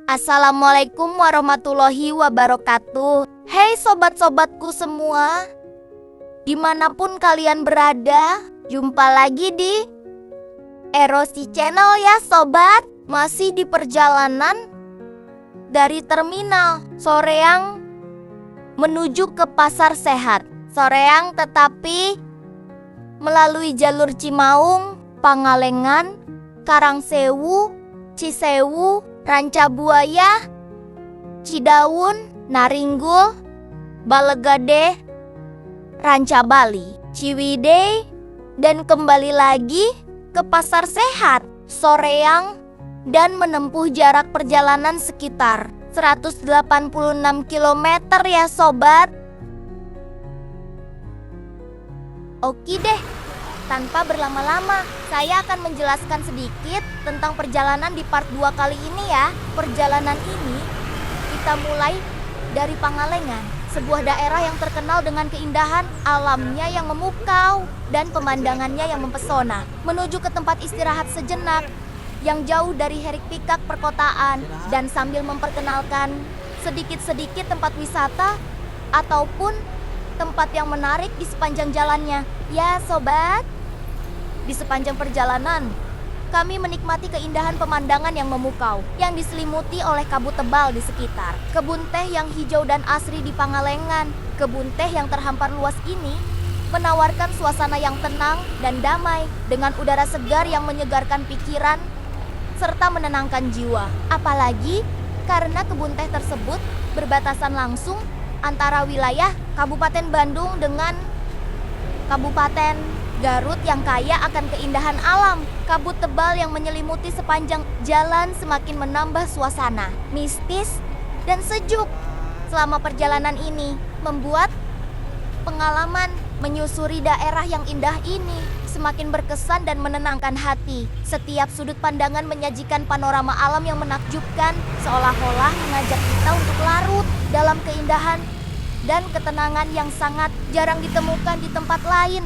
Assalamualaikum warahmatullahi wabarakatuh. Hei sobat-sobatku semua, dimanapun kalian berada, jumpa lagi di Erosi Channel ya sobat. Masih di perjalanan dari terminal Soreang menuju ke Pasar Sehat Soreang, tetapi melalui jalur Cimaung, Pangalengan, Karangsewu, Cisewu, Rancabuaya, Cidaun, Naringgul, Balegade, Rancabali, Ciwidey, dan kembali lagi ke Pasar Sehat Soreang dan menempuh jarak perjalanan sekitar 186 km ya sobat. Oke deh, tanpa berlama-lama, saya akan menjelaskan sedikit tentang perjalanan di part 2 kali ini ya. Perjalanan ini kita mulai dari Pangalengan, sebuah daerah yang terkenal dengan keindahan alamnya yang memukau dan pemandangannya yang mempesona, menuju ke tempat istirahat sejenak yang jauh dari hiruk-pikuk perkotaan dan sambil memperkenalkan sedikit-sedikit tempat wisata ataupun tempat yang menarik di sepanjang jalannya. Ya sobat, di sepanjang perjalanan kami menikmati keindahan pemandangan yang memukau yang diselimuti oleh kabut tebal di sekitar. Kebun teh yang hijau dan asri di Pangalengan. Kebun teh yang terhampar luas ini menawarkan suasana yang tenang dan damai dengan udara segar yang menyegarkan pikiran serta menenangkan jiwa. Apalagi karena kebun teh tersebut berbatasan langsung antara wilayah Kabupaten Bandung dengan Kabupaten Garut yang kaya akan keindahan alam. Kabut tebal yang menyelimuti sepanjang jalan semakin menambah suasana mistis dan sejuk. Selama perjalanan ini membuat pengalaman menyusuri daerah yang indah ini semakin berkesan dan menenangkan hati. Setiap sudut pandangan menyajikan panorama alam yang menakjubkan, seolah-olah mengajak kita untuk larut dalam keindahan dan ketenangan yang sangat jarang ditemukan di tempat lain.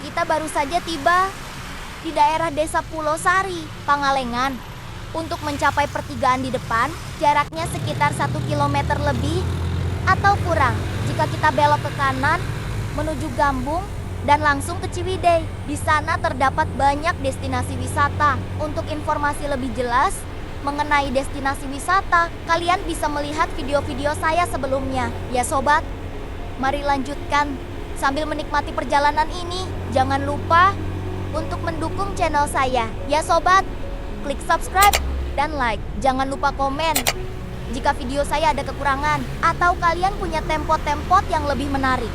Kita baru saja tiba di daerah Desa Pulau Sari, Pangalengan. Untuk mencapai pertigaan di depan, jaraknya sekitar 1 km lebih atau kurang. Jika kita belok ke kanan menuju Gambung dan langsung ke Ciwidey, di sana terdapat banyak destinasi wisata. Untuk informasi lebih jelas mengenai destinasi wisata, kalian bisa melihat video-video saya sebelumnya. Ya sobat, mari lanjutkan. Sambil menikmati perjalanan ini, jangan lupa untuk mendukung channel saya. Ya sobat, klik subscribe dan like. Jangan lupa komen jika video saya ada kekurangan atau kalian punya tempo-tempo yang lebih menarik.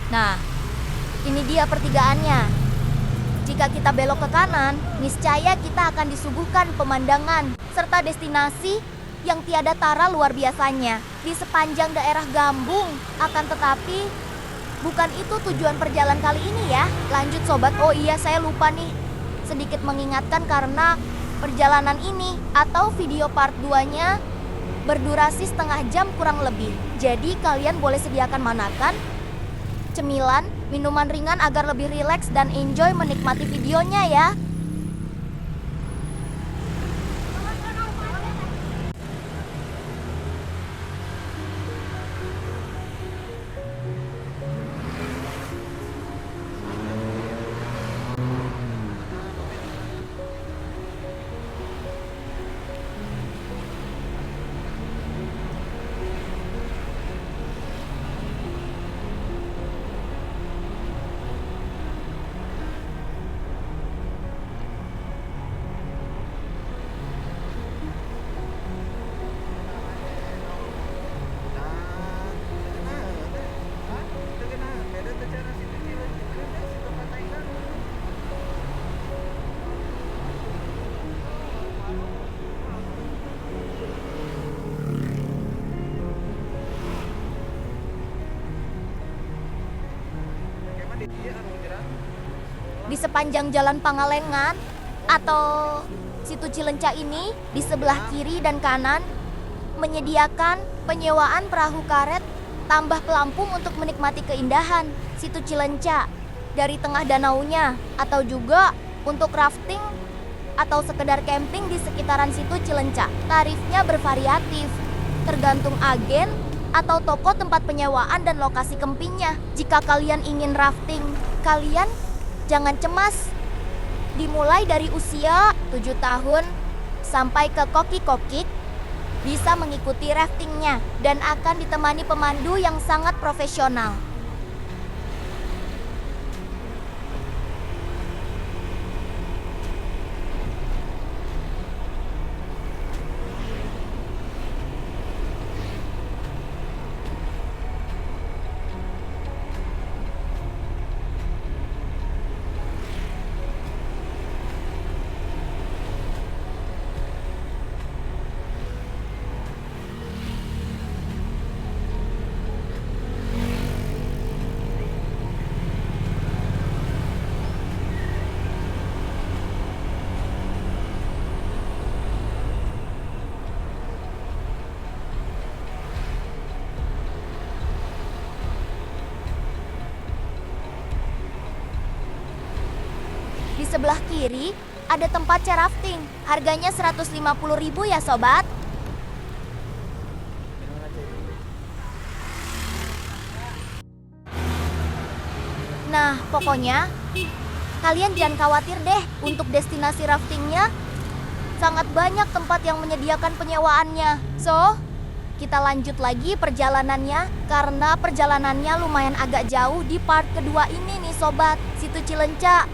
Nah, ini dia pertigaannya. Jika kita belok ke kanan, niscaya kita akan disuguhkan pemandangan serta destinasi yang tiada tara luar biasanya di sepanjang daerah Gambung. Akan tetapi, bukan itu tujuan perjalanan kali ini ya. Lanjut sobat. Oh iya, saya lupa nih. Sedikit mengingatkan karena perjalanan ini atau video part 2-nya berdurasi setengah jam kurang lebih. Jadi kalian boleh sediakan manakan, cemilan, minuman ringan agar lebih rileks dan enjoy menikmati videonya ya. Di sepanjang Jalan Pangalengan atau Situ Cilenca ini, di sebelah kiri dan kanan menyediakan penyewaan perahu karet tambah pelampung untuk menikmati keindahan Situ Cilenca dari tengah danaunya, atau juga untuk rafting atau sekedar camping di sekitaran Situ Cilenca. Tarifnya bervariatif, tergantung agen atau toko tempat penyewaan dan lokasi campingnya. Jika kalian ingin rafting, kalian jangan cemas. Dimulai dari usia 7 tahun sampai ke koki-kokik bisa mengikuti raftingnya dan akan ditemani pemandu yang sangat profesional. Di sebelah kiri ada tempat rafting. Harganya 150.000 ya sobat. Nah, pokoknya kalian jangan khawatir deh untuk destinasi raftingnya. Sangat banyak tempat yang menyediakan penyewaannya. So, kita lanjut lagi perjalanannya karena perjalanannya lumayan agak jauh di part kedua ini nih sobat. Situ Cilenca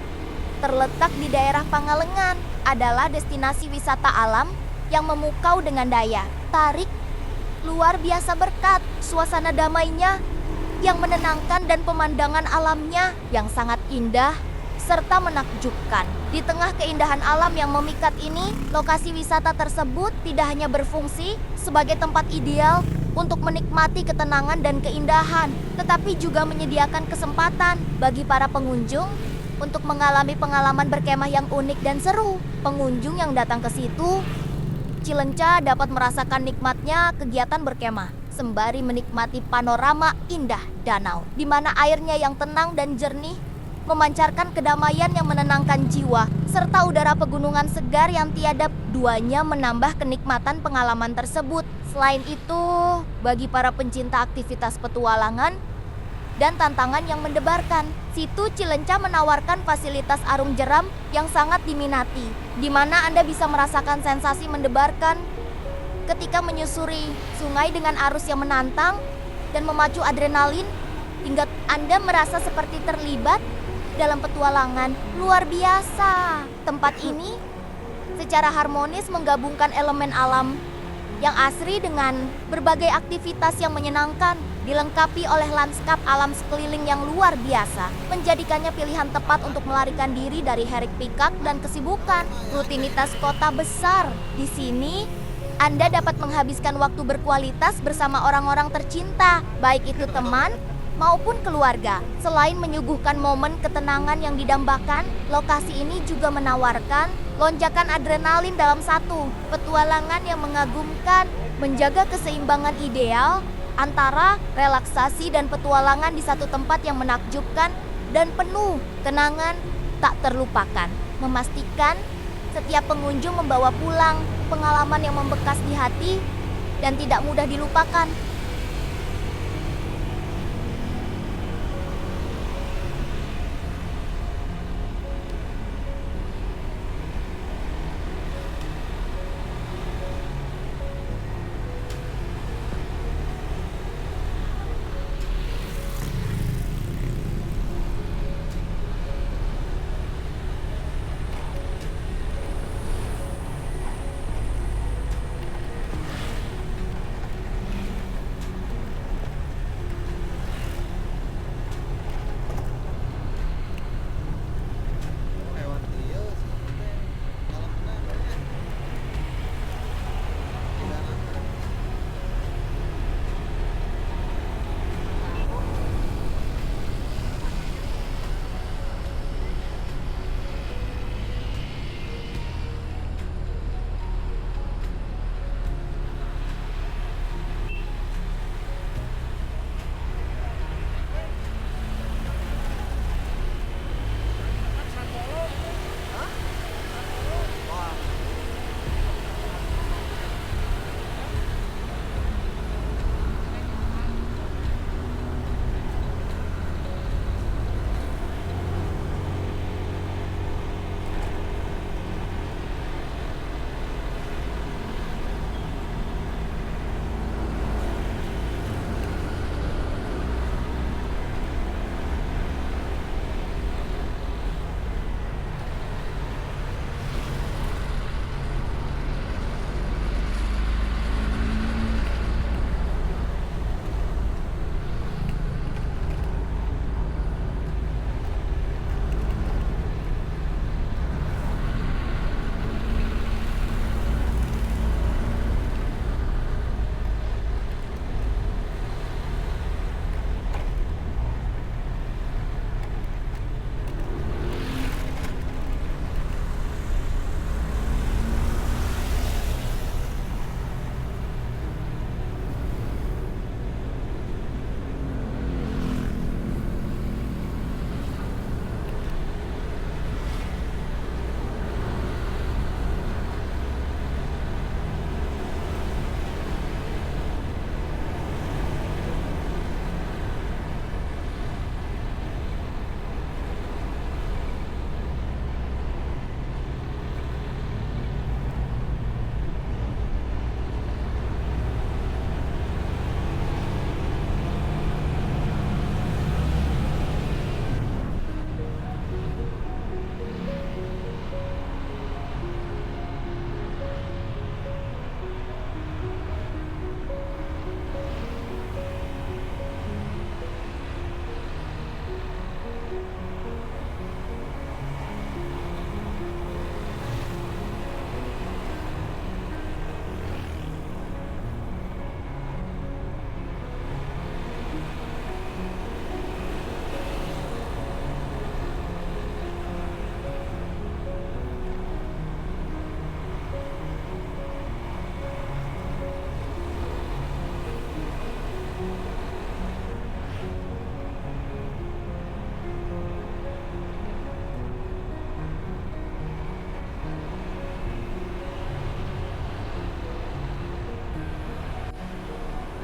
terletak di daerah Pangalengan, adalah destinasi wisata alam yang memukau dengan daya tarik luar biasa berkat suasana damainya yang menenangkan dan pemandangan alamnya yang sangat indah serta menakjubkan. Di tengah keindahan alam yang memikat ini, lokasi wisata tersebut tidak hanya berfungsi sebagai tempat ideal untuk menikmati ketenangan dan keindahan, tetapi juga menyediakan kesempatan bagi para pengunjung untuk mengalami pengalaman berkemah yang unik dan seru. Pengunjung yang datang ke situ Cilenca dapat merasakan nikmatnya kegiatan berkemah sembari menikmati panorama indah danau, di mana airnya yang tenang dan jernih memancarkan kedamaian yang menenangkan jiwa, serta udara pegunungan segar yang tiada duanya menambah kenikmatan pengalaman tersebut. Selain itu, bagi para pencinta aktivitas petualangan dan tantangan yang mendebarkan, Situ Cilenca menawarkan fasilitas arung jeram yang sangat diminati, di mana Anda bisa merasakan sensasi mendebarkan ketika menyusuri sungai dengan arus yang menantang dan memacu adrenalin, hingga Anda merasa seperti terlibat dalam petualangan luar biasa. Tempat ini secara harmonis menggabungkan elemen alam yang asri dengan berbagai aktivitas yang menyenangkan. dilengkapi oleh lanskap alam sekeliling yang luar biasa, menjadikannya pilihan tepat untuk melarikan diri dari hiruk pikuk dan kesibukan rutinitas kota besar. Di sini, Anda dapat menghabiskan waktu berkualitas bersama orang-orang tercinta, baik itu teman maupun keluarga. Selain menyuguhkan momen ketenangan yang didambakan, lokasi ini juga menawarkan lonjakan adrenalin dalam satu petualangan yang mengagumkan, menjaga keseimbangan ideal antara relaksasi dan petualangan di satu tempat yang menakjubkan dan penuh kenangan tak terlupakan. Memastikan setiap pengunjung membawa pulang pengalaman yang membekas di hati dan tidak mudah dilupakan.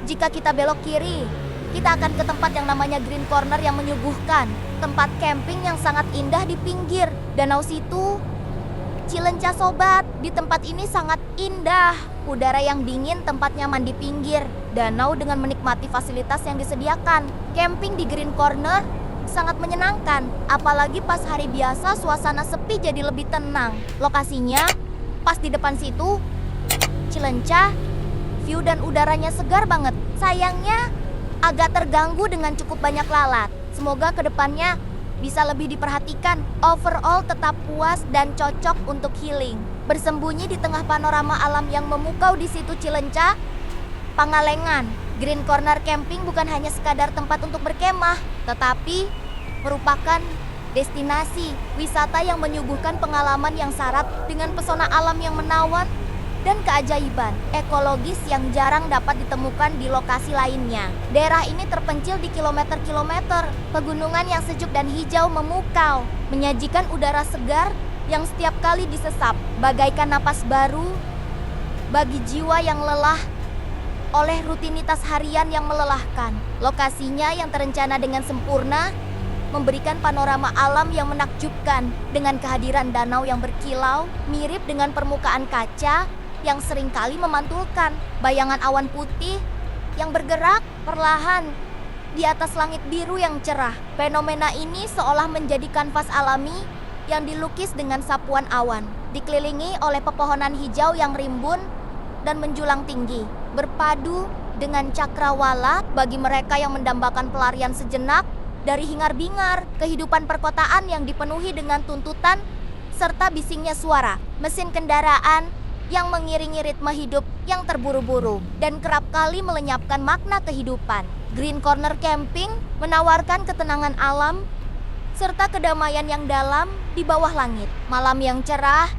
Jika kita belok kiri, kita akan ke tempat yang namanya Green Corner yang menyuguhkan tempat camping yang sangat indah di pinggir Danau Situ Cilenca sobat. Di tempat ini sangat indah. Udara yang dingin, tempat nyaman di pinggir danau dengan menikmati fasilitas yang disediakan. Camping di Green Corner sangat menyenangkan. Apalagi pas hari biasa suasana sepi jadi lebih tenang. Lokasinya pas di depan situ Cilenca. View dan udaranya segar banget. Sayangnya agak terganggu dengan cukup banyak lalat. Semoga kedepannya bisa lebih diperhatikan. Overall tetap puas dan cocok untuk healing. Bersembunyi di tengah panorama alam yang memukau di situ Cilenca, Pangalengan. Green Corner Camping bukan hanya sekadar tempat untuk berkemah, tetapi merupakan destinasi wisata yang menyuguhkan pengalaman yang syarat dengan pesona alam yang menawan dan keajaiban ekologis yang jarang dapat ditemukan di lokasi lainnya. Daerah ini terpencil di kilometer-kilometer pegunungan yang sejuk dan hijau memukau, menyajikan udara segar yang setiap kali disesap bagaikan napas baru bagi jiwa yang lelah oleh rutinitas harian yang melelahkan. Lokasinya yang terencana dengan sempurna memberikan panorama alam yang menakjubkan dengan kehadiran danau yang berkilau mirip dengan permukaan kaca yang seringkali memantulkan bayangan awan putih yang bergerak perlahan di atas langit biru yang cerah. Fenomena ini seolah menjadi kanvas alami yang dilukis dengan sapuan awan, dikelilingi oleh pepohonan hijau yang rimbun dan menjulang tinggi, berpadu dengan cakrawala bagi mereka yang mendambakan pelarian sejenak dari hingar-bingar kehidupan perkotaan yang dipenuhi dengan tuntutan serta bisingnya suara mesin kendaraan yang mengiringi ritme hidup yang terburu-buru dan kerap kali melenyapkan makna kehidupan. Green Corner Camping menawarkan ketenangan alam serta kedamaian yang dalam di bawah langit. Malam yang cerah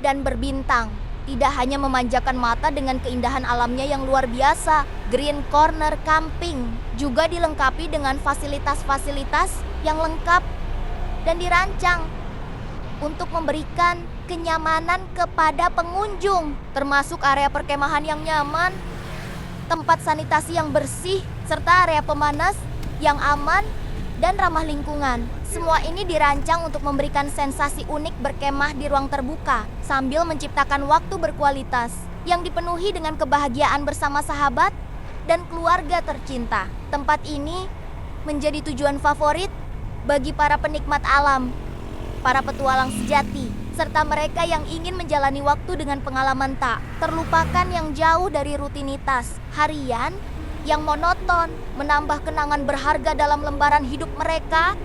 dan berbintang tidak hanya memanjakan mata dengan keindahan alamnya yang luar biasa. Green Corner Camping juga dilengkapi dengan fasilitas-fasilitas yang lengkap dan dirancang untuk memberikan kenyamanan kepada pengunjung, termasuk area perkemahan yang nyaman, tempat sanitasi yang bersih, serta area pemanas yang aman dan ramah lingkungan. Semua ini dirancang untuk memberikan sensasi unik berkemah di ruang terbuka sambil menciptakan waktu berkualitas yang dipenuhi dengan kebahagiaan bersama sahabat dan keluarga tercinta. Tempat ini menjadi tujuan favorit bagi para penikmat alam, para petualang sejati, serta mereka yang ingin menjalani waktu dengan pengalaman tak terlupakan yang jauh dari rutinitas harian yang monoton, menambah kenangan berharga dalam lembaran hidup mereka.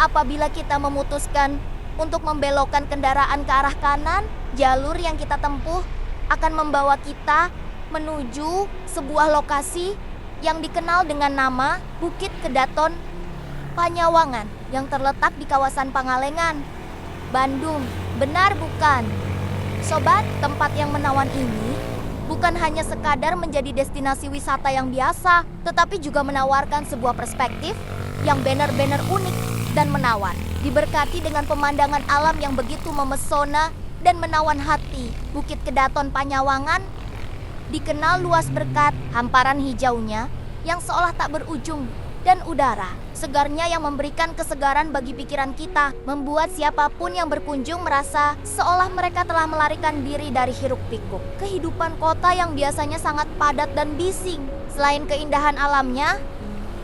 Apabila kita memutuskan untuk membelokkan kendaraan ke arah kanan, jalur yang kita tempuh akan membawa kita menuju sebuah lokasi yang dikenal dengan nama Bukit Kedaton Panyawangan yang terletak di kawasan Pangalengan, Bandung. Benar bukan? Sobat, tempat yang menawan ini bukan hanya sekadar menjadi destinasi wisata yang biasa, tetapi juga menawarkan sebuah perspektif yang benar-benar unik dan menawan. Diberkati dengan pemandangan alam yang begitu memesona dan menawan hati, Bukit Kedaton Panyawangan dikenal luas berkat hamparan hijaunya yang seolah tak berujung dan udara segarnya yang memberikan kesegaran bagi pikiran kita, membuat siapapun yang berkunjung merasa seolah mereka telah melarikan diri dari hiruk-pikuk kehidupan kota yang biasanya sangat padat dan bising. Selain keindahan alamnya,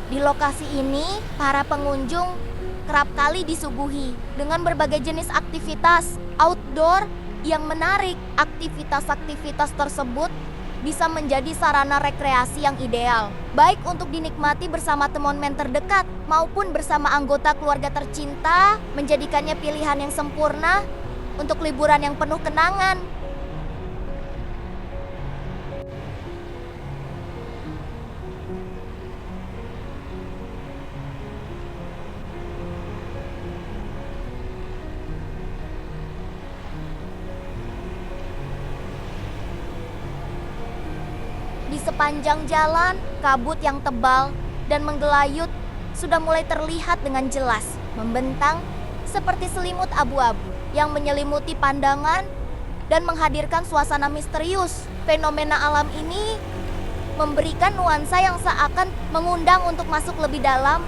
di lokasi ini para pengunjung kerap kali disuguhi dengan berbagai jenis aktivitas outdoor yang menarik. Aktivitas-aktivitas tersebut bisa menjadi sarana rekreasi yang ideal, baik untuk dinikmati bersama teman terdekat maupun bersama anggota keluarga tercinta, menjadikannya pilihan yang sempurna untuk liburan yang penuh kenangan. Di sepanjang jalan, kabut yang tebal dan menggelayut sudah mulai terlihat dengan jelas, membentang seperti selimut abu-abu yang menyelimuti pandangan dan menghadirkan suasana misterius. Fenomena alam ini memberikan nuansa yang seakan mengundang untuk masuk lebih dalam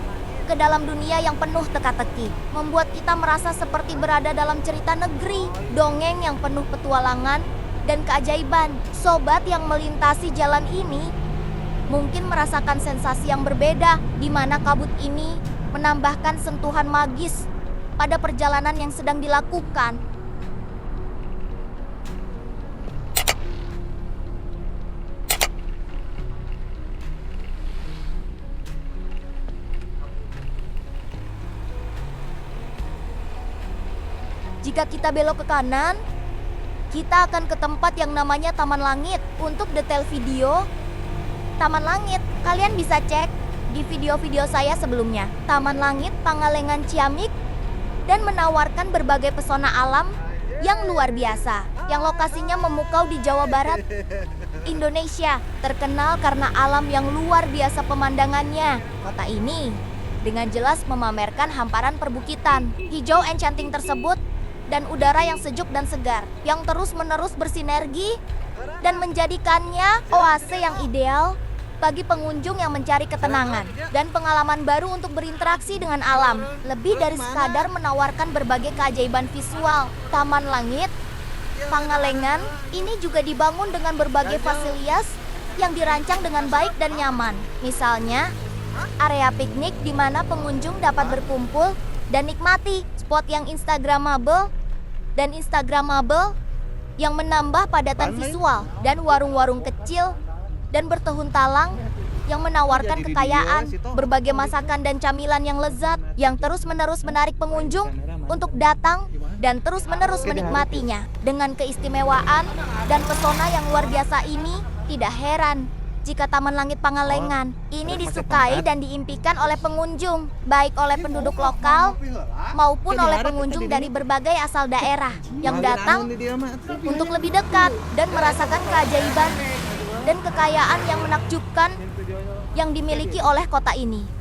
ke dalam dunia yang penuh teka-teki, membuat kita merasa seperti berada dalam cerita negeri, dongeng yang penuh petualangan dan keajaiban. Sobat yang melintasi jalan ini mungkin merasakan sensasi yang berbeda, di mana kabut ini menambahkan sentuhan magis pada perjalanan yang sedang dilakukan. Jika kita belok ke kanan, kita akan ke tempat yang namanya Taman Langit. Untuk detail video Taman Langit, kalian bisa cek di video-video saya sebelumnya. Taman Langit Pangalengan Ciamik dan menawarkan berbagai pesona alam yang luar biasa, yang lokasinya memukau di Jawa Barat, Indonesia. Terkenal karena alam yang luar biasa pemandangannya. Kota ini dengan jelas memamerkan hamparan perbukitan hijau enchanting tersebut dan udara yang sejuk dan segar yang terus-menerus bersinergi dan menjadikannya oase yang ideal bagi pengunjung yang mencari ketenangan dan pengalaman baru untuk berinteraksi dengan alam. Lebih dari sekadar menawarkan berbagai keajaiban visual, Taman Langit Pangalengan ini juga dibangun dengan berbagai fasilitas yang dirancang dengan baik dan nyaman. Misalnya, area piknik di mana pengunjung dapat berkumpul dan nikmati spot yang instagramable yang menambah padatan visual, dan warung-warung kecil dan bertahun talang yang menawarkan kekayaan berbagai masakan dan camilan yang lezat yang terus-menerus menarik pengunjung untuk datang dan terus-menerus menikmatinya. Dengan keistimewaan dan pesona yang luar biasa ini, tidak heran jika Taman Langit Pangalengan ini disukai dan diimpikan oleh pengunjung, baik oleh penduduk lokal maupun oleh pengunjung dari berbagai asal daerah yang datang untuk lebih dekat dan merasakan keajaiban dan kekayaan yang menakjubkan yang dimiliki oleh kota ini.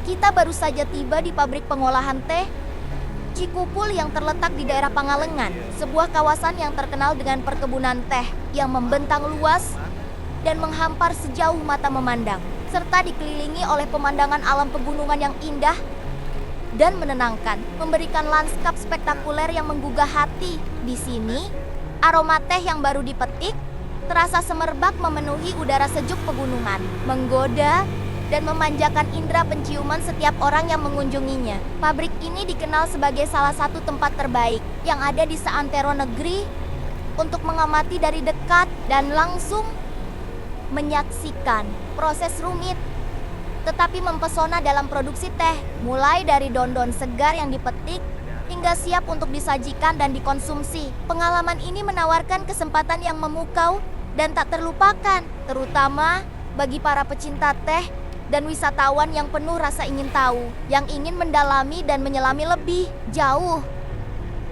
Kita baru saja tiba di pabrik pengolahan teh Cikupul yang terletak di daerah Pangalengan, sebuah kawasan yang terkenal dengan perkebunan teh yang membentang luas dan menghampar sejauh mata memandang, serta dikelilingi oleh pemandangan alam pegunungan yang indah dan menenangkan, memberikan lanskap spektakuler yang menggugah hati. Di sini, aroma teh yang baru dipetik terasa semerbak memenuhi udara sejuk pegunungan, menggoda dan memanjakan indera penciuman setiap orang yang mengunjunginya. Pabrik ini dikenal sebagai salah satu tempat terbaik yang ada di seantero negeri untuk mengamati dari dekat dan langsung menyaksikan proses rumit tetapi mempesona dalam produksi teh, mulai dari daun-daun segar yang dipetik hingga siap untuk disajikan dan dikonsumsi. Pengalaman ini menawarkan kesempatan yang memukau dan tak terlupakan, terutama bagi para pecinta teh dan wisatawan yang penuh rasa ingin tahu, yang ingin mendalami dan menyelami lebih jauh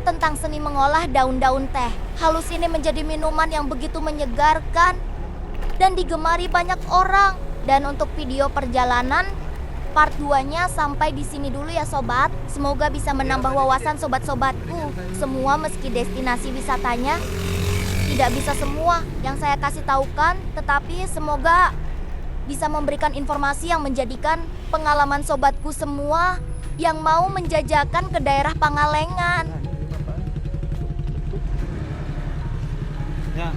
tentang seni mengolah daun-daun teh. Halus ini menjadi minuman yang begitu menyegarkan dan digemari banyak orang. Dan untuk video perjalanan part 2-nya sampai di sini dulu ya sobat. Semoga bisa menambah wawasan sobat-sobatku semua, meski destinasi wisatanya tidak bisa semua yang saya kasih tahukan, tetapi semoga bisa memberikan informasi yang menjadikan pengalaman sobatku semua yang mau menjajakan ke daerah Pangalengan. Ya.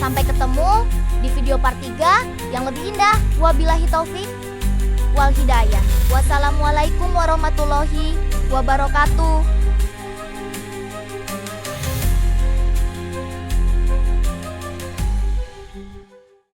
Sampai ketemu di video part 3 yang lebih indah. Wabillahi taufik wal hidayah. Wassalamualaikum warahmatullahi wabarakatuh.